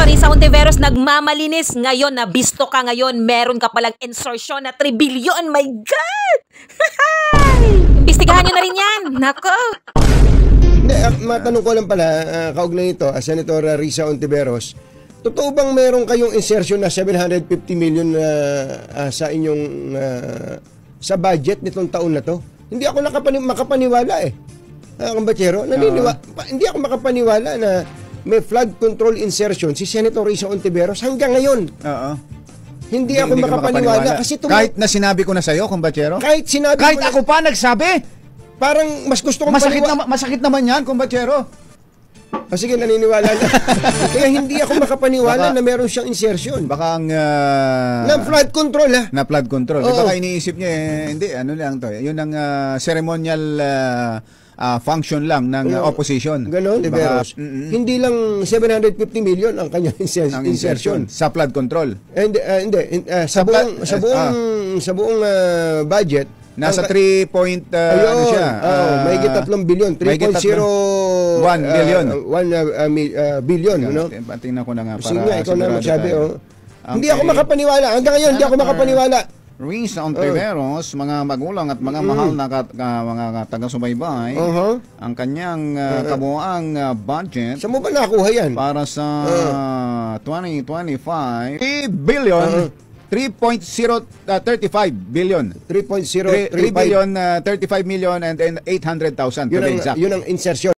Risa Hontiveros nagmamalinis ngayon, nabisto ka ngayon, meron ka palang insertion na 3 billion, my God! Imbestigahan nyo na rin yan, nako! Hindi, matanong ko lang pala, kaugnay nito, Senator Risa Hontiveros, totoo bang meron kayong insertion na 750 million sa inyong sa budget nitong taon na to? Hindi ako makapaniwala eh. Kambachero, hindi ako makapaniwala na may flood control insertion si Senator Risa Hontiveros hanggang ngayon. Oo. Hindi ako makapaniwala kasi kahit na sinabi ko na sa iyo, Kumbachero. Kahit ako pa nagsabi. Parang mas gusto kong masakit naman 'yan, Kumbachero. Sige, naniniwala na. Kaya hindi ako makapaniwala na meron siyang insertion. Baka ang na flood control ha. Na flood control. Baka iniisip niya hindi, ano lang 'to. 'Yun ang ceremonial function lang ng opposition. Ganon, Hontiveros. Hindi lang 750 million ang kanyang insertion sa flood control. Hindi, sa buong budget nasa 3 point ano siya? Mahigit 3 billion, 3.01 billion. 1 billion, no? Tingnan ko na nga para. Sige, ikaw na magsabi, Hindi ako makapaniwala. Hanggang ngayon, hindi ako makapaniwala. Risa Hontiveros, mga magulang at mga mahal na mga taga-subaybay, ang kanyang kabuuang budget. Saan mo ba nakuha yan? Para sa 2025, 3 billion, 3.035 billion. 3.035 billion, 35 million and 800,000 to be exact. Yun ang insertion.